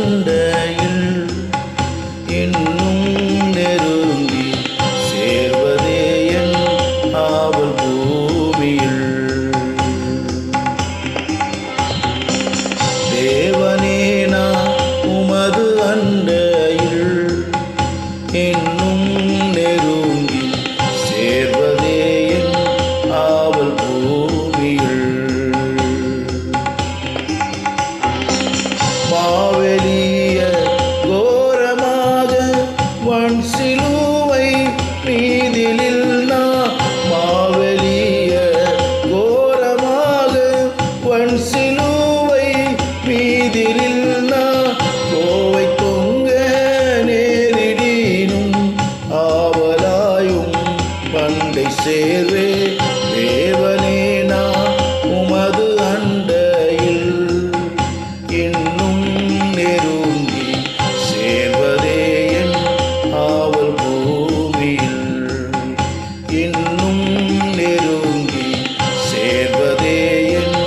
அண்டையில் இன்னும் நெருங்கி சேர்வதே என் ஆவல் பூமியில். தேவனே நான் உமது அண்டையில் இன்னும் நெருங்கி சேர்வதே என் ஆவல் பூமியில். மாவெளிய கோரமாக வன் சிலுவை மீதிலில் நான் மாவெளிய கோரமாக வன் சிலுவை மீதிலில் நான் கோவை தொங்க நேரிடினும் ஆவலாயும் பண்டை சேர்வே. தேவனே நான் உமது அண்டையில் இன்னும் நெருங்கி சேர்வதே என் ஆவல் பூமியில். இன்னும் நெருங்கி சேர்வதே என்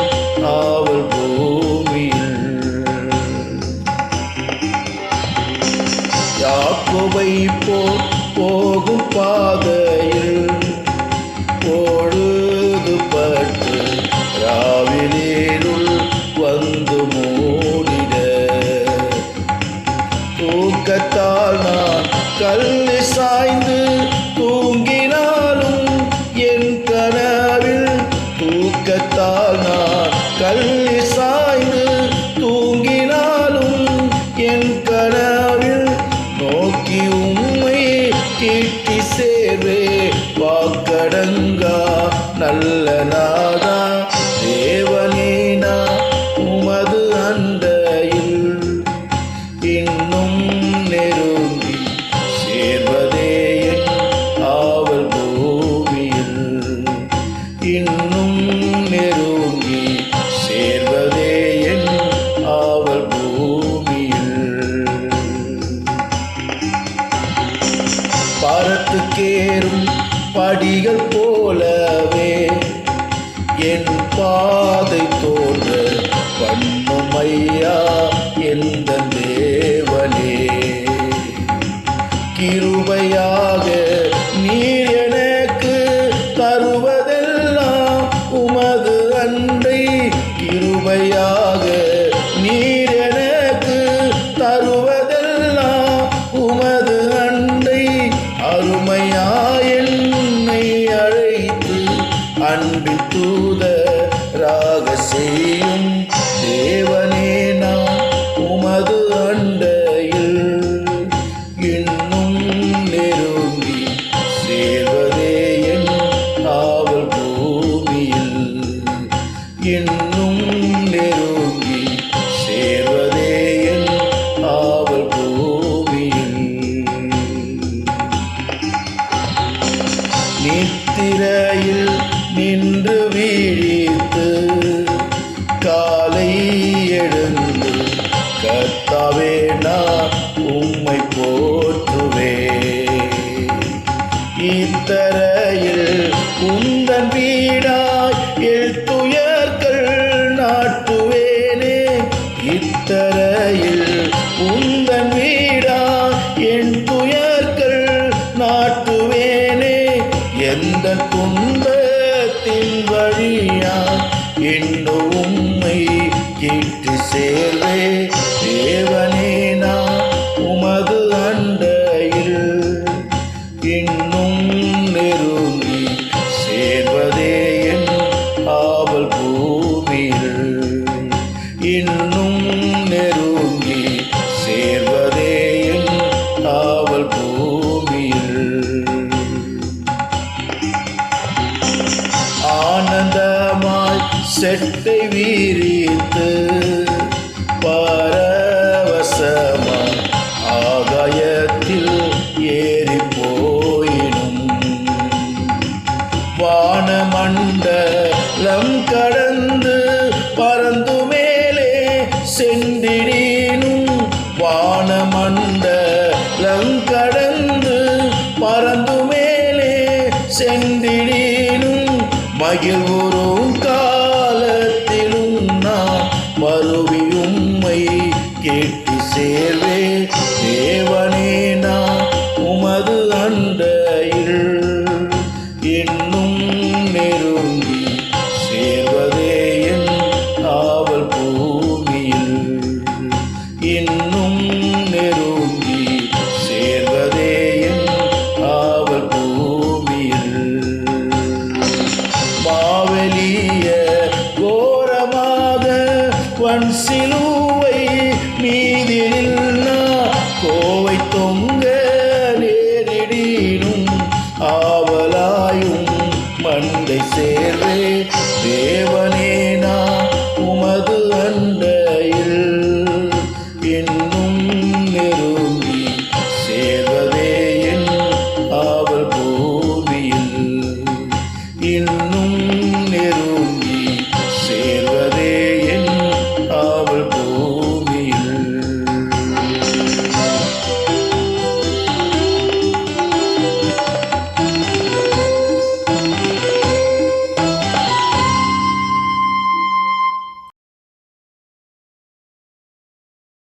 ஆவல் பூமியில். யாக்கோபை போகும் பாதையில் பொழுதுபட்டு ராவிலேருள் வந்து மூடிட தூக்கத்தால் நான் கல்லு சாய்ந்து தூங்கினாலும் என் கனவில் தூக்கத்தால் நான் கல்லு சாய்ந்து தூங்கினாலும் என் கனவில் நோக்கி உம்மை கிட்டி சேர்வே. வாக்கடங்கா நல்ல நாதா தேவனே நான் உமது அண்டையில் இன்னும் நெருங்கி சேர்வதே என் ஆவல் பூமியில். இன்னும் நெருங்கி சேர்வதே என் ஆவல் பூமியில். பாரத்துக்கேறும் படிகள் போலவே என் பாதை தோன்ற பண்ணுமையா எந்த தேவனே. கிருபையாக நீர் எனக்கு தருவதெல்லாம் உமது அண்டை. கிருபையாக நீர் எனக்கு தருவதெல்லாம் உமது அண்டை. அருமையாயென்னை அழைத்து அன்பின் தூதராக செய்யும் தேவனே நான் உமது அண்டையில் இன்னும் நெருங்கி சேர்வதே என் ஆவல் பூமியில். இன்னும் நெருங்கி சேர்வதே என் ஆவல் பூமியில். நித்திரையில் நின்று வீழித்து காலை எழுந்து கர்த்தாவே நான் உம்மை போற்றுவே. இத்தரையில் உந்தன் வீடாய் எழுத்துயர்கள் நாட்டுவேனே. இத்தரையில் உந்தன் வீடாய் என் துயர்கள் நாட்டுவேனே. எந்த துன்பத்தின் வழியா இன்னும் உம்மை கிட்டு சேர்வே. தேவனே நான் உமது எட்டி சேர்வே தேவனே நான் உமது அண்டையில் இன்னும் நெருங்கி சேர்வதே என் ஆவல் பூமியில் இன்னும்